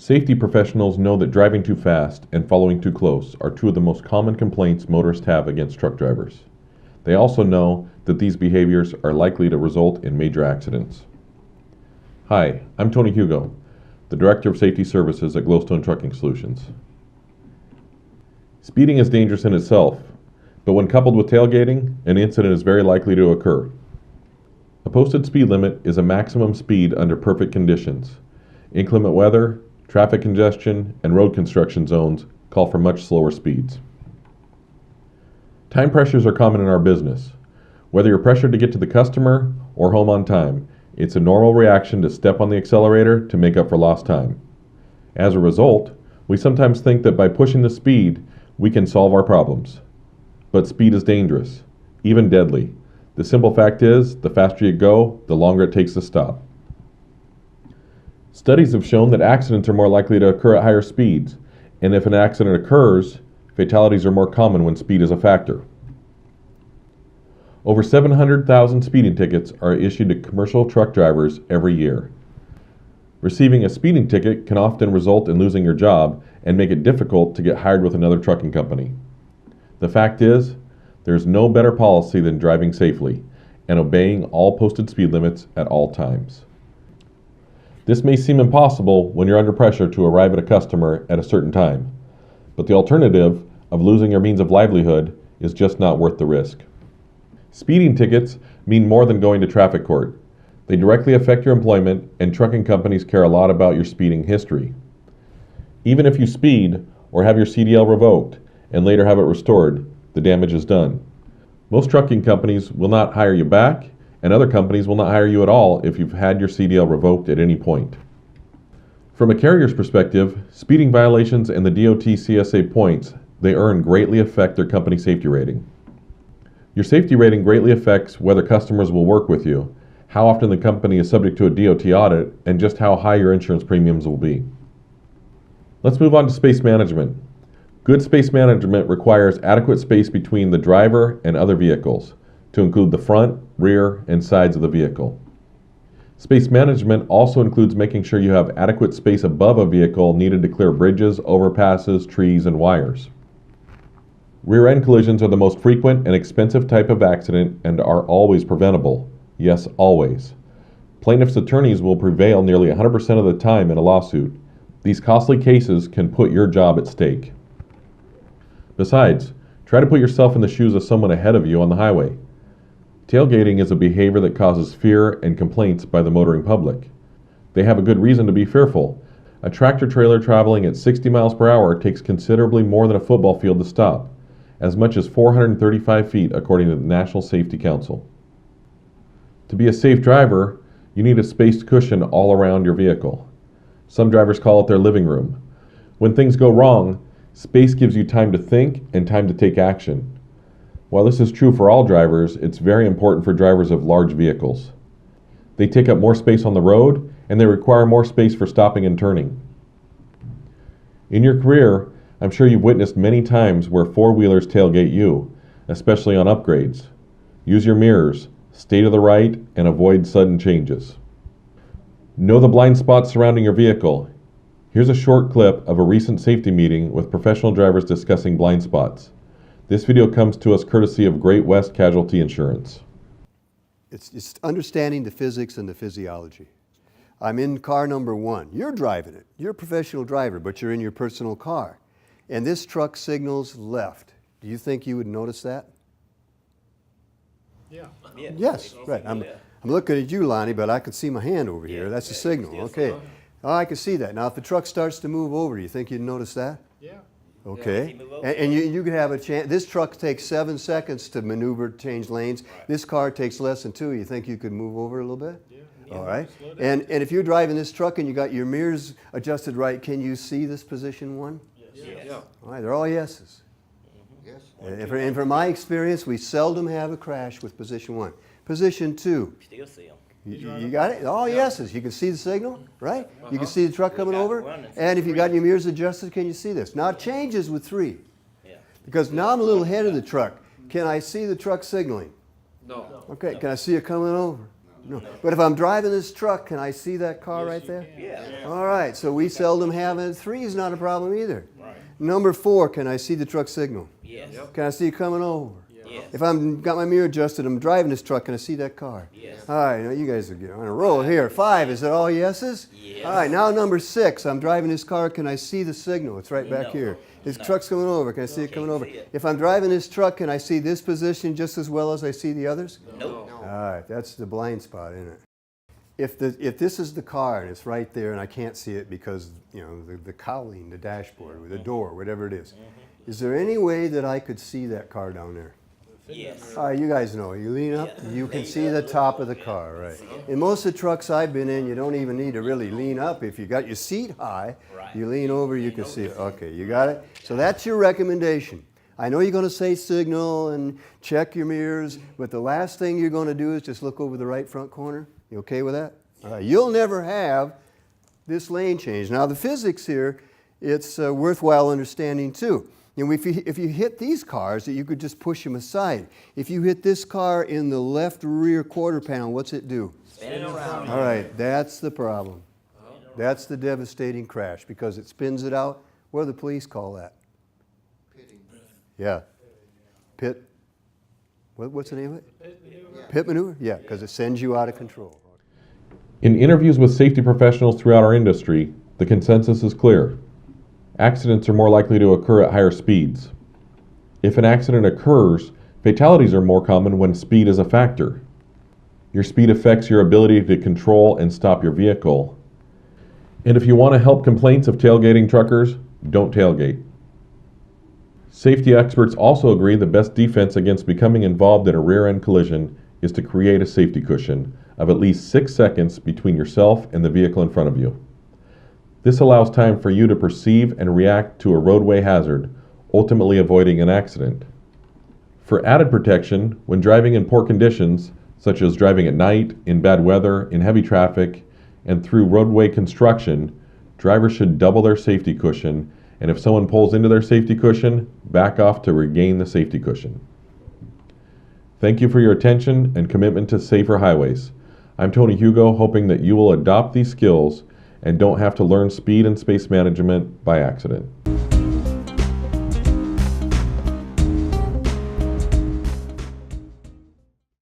Safety professionals know that driving too fast and following too close are two of the most common complaints motorists have against truck drivers. They also know that these behaviors are likely to result in major accidents. Hi, I'm Tony Hugo, the Director of Safety Services at Glowstone Trucking Solutions. Speeding is dangerous in itself, but when coupled with tailgating, an incident is very likely to occur. A posted speed limit is a maximum speed under perfect conditions. Inclement weather, traffic congestion, and road construction zones call for much slower speeds. Time pressures are common in our business. Whether you're pressured to get to the customer or home on time, it's a normal reaction to step on the accelerator to make up for lost time. As a result, we sometimes think that by pushing the speed, we can solve our problems. But speed is dangerous, even deadly. The simple fact is, the faster you go, the longer it takes to stop. Studies have shown that accidents are more likely to occur at higher speeds, and if an accident occurs, fatalities are more common when speed is a factor. Over 700,000 speeding tickets are issued to commercial truck drivers every year. Receiving a speeding ticket can often result in losing your job and make it difficult to get hired with another trucking company. The fact is, there's no better policy than driving safely and obeying all posted speed limits at all times. This may seem impossible when you're under pressure to arrive at a customer at a certain time, but the alternative of losing your means of livelihood is just not worth the risk. Speeding tickets mean more than going to traffic court. They directly affect your employment, and trucking companies care a lot about your speeding history. Even if you speed or have your CDL revoked and later have it restored, the damage is done. Most trucking companies will not hire you back, and other companies will not hire you at all if you've had your CDL revoked at any point. From a carrier's perspective, speeding violations and the DOT CSA points they earn greatly affect their company safety rating. Your safety rating greatly affects whether customers will work with you, how often the company is subject to a DOT audit, and just how high your insurance premiums will be. Let's move on to space management. Good space management requires adequate space between the driver and other vehicles, to include the front, rear, and sides of the vehicle. Space management also includes making sure you have adequate space above a vehicle needed to clear bridges, overpasses, trees, and wires. Rear-end collisions are the most frequent and expensive type of accident and are always preventable. Yes, always. Plaintiffs' attorneys will prevail nearly 100% of the time in a lawsuit. These costly cases can put your job at stake. Besides, try to put yourself in the shoes of someone ahead of you on the highway. Tailgating is a behavior that causes fear and complaints by the motoring public. They have a good reason to be fearful. A tractor trailer traveling at 60 miles per hour takes considerably more than a football field to stop, as much as 435 feet according to the National Safety Council. To be a safe driver, you need a spaced cushion all around your vehicle. Some drivers call it their living room. When things go wrong, space gives you time to think and time to take action. While this is true for all drivers, it's very important for drivers of large vehicles. They take up more space on the road, and they require more space for stopping and turning. In your career, I'm sure you've witnessed many times where four-wheelers tailgate you, especially on upgrades. Use your mirrors, stay to the right, and avoid sudden changes. Know the blind spots surrounding your vehicle. Here's a short clip of a recent safety meeting with professional drivers discussing blind spots. This video comes to us courtesy of Great West Casualty Insurance. It's understanding the physics and the physiology. I'm in car number one. You're driving it. You're a professional driver, but you're in your personal car. And this truck signals left. Do you think you would notice that? Yeah. Yes, right. I'm looking at you, Lonnie, but I can see my hand over here. That's a signal. Okay. Oh, I can see that. Now, if the truck starts to move over, do you think you'd notice that? Yeah. Okay. And you could have a chance. This truck takes 7 seconds to maneuver, change lanes. Right. This car takes less than 2. You think you could move over a little bit? Yeah. All right. And if you're driving this truck and you got your mirrors adjusted right, can you see this position 1? Yes. Yeah. All right. They're all yeses. Yes. And from my experience, we seldom have a crash with position 1. Position 2. Still see them. You got it? All yeses. You can see the signal, right? You can see the truck coming over. And if you got your mirrors adjusted, can you see this? Now it changes with 3. Yeah. Because now I'm a little ahead of the truck. Can I see the truck signaling? No. Okay, can I see it coming over? No. But if I'm driving this truck, can I see that car right there? Yeah. All right, so we seldom have it. 3 is not a problem either. Right. Number 4, can I see the truck signal? Yes. Can I see it coming over? Yes. If I'm got my mirror adjusted, I'm driving this truck, can I see that car? Yes. All right, now you guys are getting on a roll here. 5, is that all yeses? Yes. All right, now number 6, I'm driving this car, can I see the signal? It's right back No. here. This No. truck's coming over, can I see it coming Can't over? see it. If I'm driving this truck, can I see this position just as well as I see the others? Nope. All right, that's the blind spot, isn't it? If this is the car and it's right there and I can't see it because, you know, the cowling, the dashboard, or the door, whatever it is there any way that I could see that car down there? Yes. All right, you guys know, you lean up, Yeah. you can Lean see up. the top of the car, right? In most of the trucks I've been in, you don't even need to really lean up. If you got your seat high, Right. you lean over, you can see it. Okay, you got it? So that's your recommendation. I know you're going to say signal and check your mirrors, but the last thing you're going to do is just look over the right front corner. You okay with that? All right, you'll never have this lane change. Now the physics here, it's worthwhile understanding too. You know, if you hit these cars, you could just push them aside. If you hit this car in the left rear quarter panel, what's it do? Spinning around. All right, that's the problem. That's the devastating crash because it spins it out. What do the police call that? Yeah. Pit. What's the name of it? Pit maneuver? Yeah, because it sends you out of control. In interviews with safety professionals throughout our industry, the consensus is clear. Accidents are more likely to occur at higher speeds. If an accident occurs, fatalities are more common when speed is a factor. Your speed affects your ability to control and stop your vehicle. And if you want to help complaints of tailgating truckers, don't tailgate. Safety experts also agree the best defense against becoming involved in a rear-end collision is to create a safety cushion of at least 6 seconds between yourself and the vehicle in front of you. This allows time for you to perceive and react to a roadway hazard, ultimately avoiding an accident. For added protection, when driving in poor conditions, such as driving at night, in bad weather, in heavy traffic, and through roadway construction, drivers should double their safety cushion, and if someone pulls into their safety cushion, back off to regain the safety cushion. Thank you for your attention and commitment to safer highways. I'm Tony Hugo, hoping that you will adopt these skills and don't have to learn speed and space management by accident.